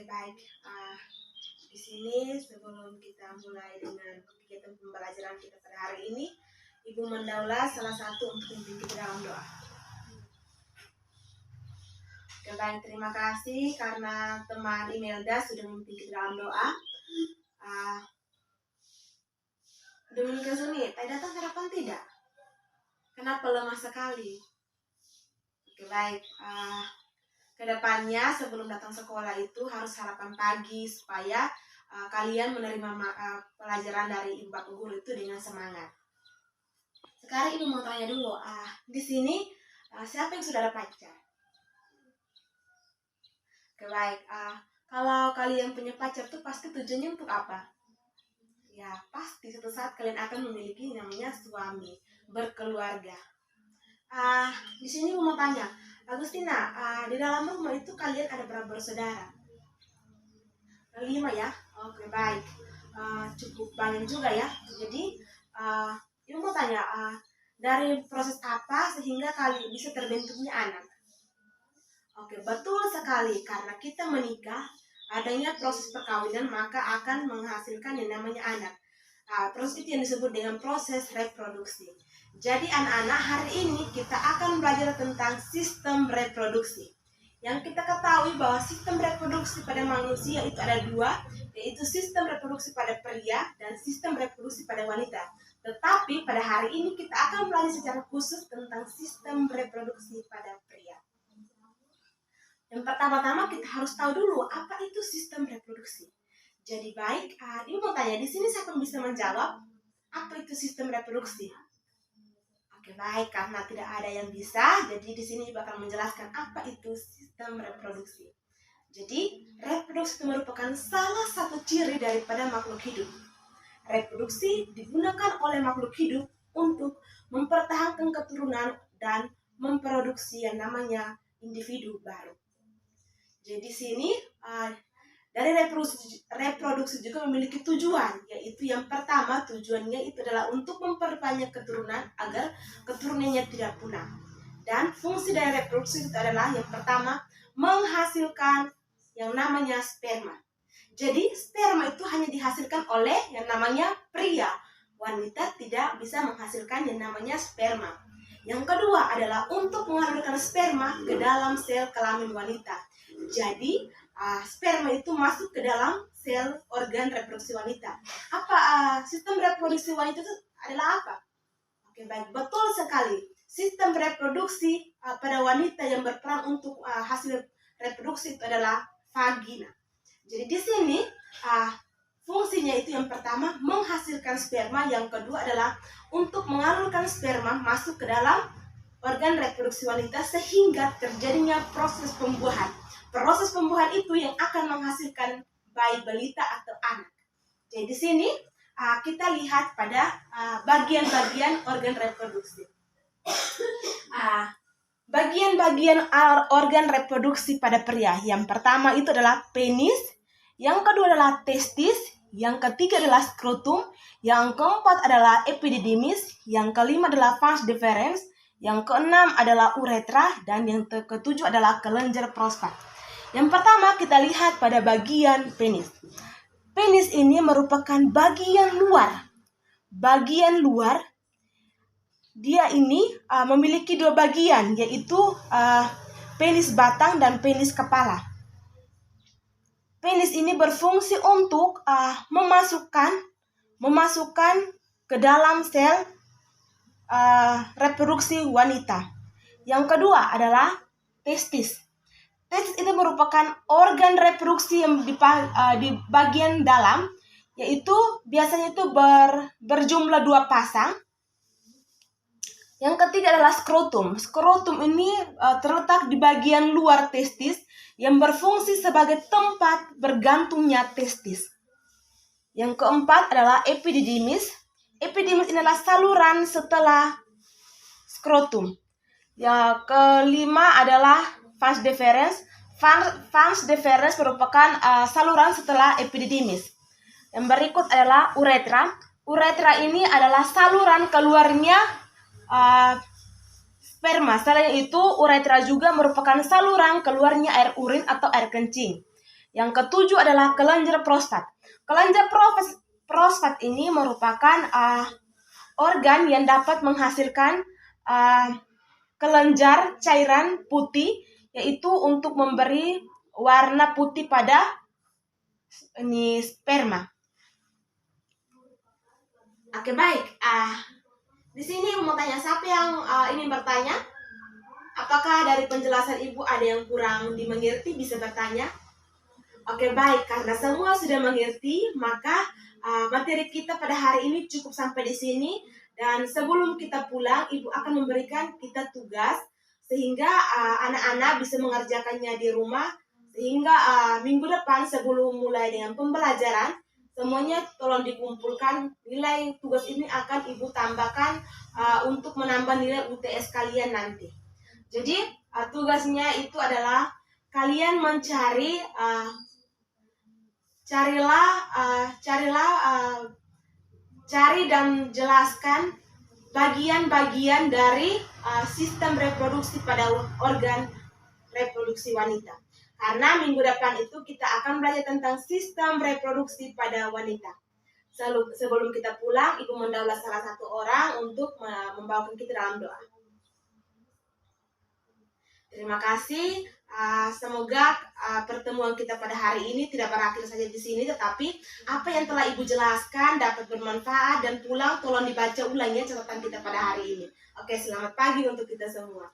Oke, baik. Di sini sebelum kita mulai dengan kegiatan pembelajaran kita pada hari ini, Ibu Mandaula salah satu untuk memimpin kita dalam doa. Oke, baik. Terima kasih karena teman Imelda sudah memimpin kita dalam doa. Dominika Suni, datang sarapan tidak? Kenapa lemah sekali? Oke, baik. Kedepannya sebelum datang sekolah itu harus sarapan pagi supaya kalian menerima pelajaran dari ibu bapak guru itu dengan semangat. Sekarang ibu mau tanya dulu, di sini siapa yang sudah ada pacar? Oke, baik. Kalau kalian punya pacar tuh pasti tujuannya untuk apa? Ya, pasti suatu saat kalian akan memiliki namanya suami, berkeluarga. Di sini ibu mau tanya, Agustina, di dalam rumah itu kalian ada berapa bersaudara? 5 ya? Oke, baik. Cukup banyak juga ya. Jadi, ibu mau tanya, dari proses apa sehingga kalian bisa terbentuknya anak? Oke, betul sekali. Karena kita menikah, adanya proses perkawinan, maka akan menghasilkan yang namanya anak. Proses itu yang disebut dengan proses reproduksi. Jadi anak-anak, hari ini kita akan belajar tentang sistem reproduksi. Yang kita ketahui bahwa sistem reproduksi pada manusia itu ada 2, yaitu sistem reproduksi pada pria dan sistem reproduksi pada wanita. Tetapi pada hari ini kita akan belajar secara khusus tentang sistem reproduksi pada pria. Yang pertama-tama kita harus tahu dulu apa itu sistem reproduksi. Jadi baik, ibu mau tanya di sini siapa yang bisa menjawab apa itu sistem reproduksi? Oke, baik, karena tidak ada yang bisa, jadi di sini ibu akan menjelaskan apa itu sistem reproduksi. Jadi reproduksi itu merupakan salah satu ciri daripada makhluk hidup. Reproduksi digunakan oleh makhluk hidup untuk mempertahankan keturunan dan memproduksi yang namanya individu baru. Jadi sini dari reproduksi juga memiliki tujuan, yaitu yang pertama tujuannya itu adalah untuk memperbanyak keturunan agar keturunannya tidak punah. Dan fungsi dari reproduksi itu adalah yang pertama menghasilkan yang namanya sperma. Jadi sperma itu hanya dihasilkan oleh yang namanya pria. Wanita tidak bisa menghasilkan yang namanya sperma. Yang kedua adalah untuk mengalirkan sperma ke dalam sel kelamin wanita. Jadi sperma itu masuk ke dalam sel organ reproduksi wanita. Sistem reproduksi wanita itu adalah apa? Oke, baik, betul sekali. Sistem reproduksi pada wanita yang berperan untuk hasil reproduksi itu adalah vagina. Jadi di sini fungsinya itu yang pertama menghasilkan sperma, yang kedua adalah untuk mengalirkan sperma masuk ke dalam organ reproduksi wanita sehingga terjadinya proses pembuahan. Proses pembuahan itu yang akan menghasilkan bayi balita atau anak. Jadi di sini kita lihat pada bagian-bagian organ reproduksi. Bagian-bagian organ reproduksi pada pria. Yang pertama itu adalah penis, yang kedua adalah testis, yang ketiga adalah skrotum, yang keempat adalah epididymis, yang kelima adalah vas deferens, yang keenam adalah uretra, dan yang ketujuh adalah kelenjar prostat. Yang pertama kita lihat pada bagian penis. Penis ini merupakan bagian luar. Bagian luar, dia ini memiliki 2 bagian, yaitu penis batang dan penis kepala. Penis ini berfungsi untuk memasukkan ke dalam sel reproduksi wanita. Yang kedua adalah testis. Testis itu merupakan organ reproduksi yang di bagian dalam, yaitu biasanya itu berjumlah 2 pasang. Yang ketiga adalah skrotum. Skrotum ini terletak di bagian luar testis yang berfungsi sebagai tempat bergantungnya testis. Yang keempat adalah epididymis. Epididymis adalah saluran setelah skrotum. Yang kelima adalah vas deferens. Vas deferens merupakan saluran setelah epididymis. Yang berikut adalah uretra. Uretra ini adalah saluran keluarnya sperma. Selain itu, uretra juga merupakan saluran keluarnya air urin atau air kencing. Yang ketujuh adalah kelenjar prostat. Kelenjar prostat ini merupakan organ yang dapat menghasilkan kelenjar cairan putih, yaitu untuk memberi warna putih pada sperma. Oke, baik. Di sini mau tanya, siapa yang ingin bertanya? Apakah dari penjelasan Ibu ada yang kurang dimengerti, bisa bertanya? Oke, baik. Karena semua sudah mengerti, maka materi kita pada hari ini cukup sampai di sini. Dan sebelum kita pulang, Ibu akan memberikan kita tugas sehingga anak-anak bisa mengerjakannya di rumah. Sehingga minggu depan sebelum mulai dengan pembelajaran, semuanya tolong dikumpulkan. Nilai tugas ini akan Ibu tambahkan untuk menambah nilai UTS kalian nanti. Jadi tugasnya itu adalah kalian mencari cari dan jelaskan bagian-bagian dari sistem reproduksi pada organ reproduksi wanita. Karena minggu depan itu kita akan belajar tentang sistem reproduksi pada wanita. Sebelum kita pulang, Ibu mendaulat salah satu orang untuk membawakan kita dalam doa. Terima kasih. Semoga pertemuan kita pada hari ini tidak berakhir saja di sini, tetapi apa yang telah Ibu jelaskan dapat bermanfaat, dan pulang tolong dibaca ulang ya catatan kita pada hari ini. Oke, selamat pagi untuk kita semua.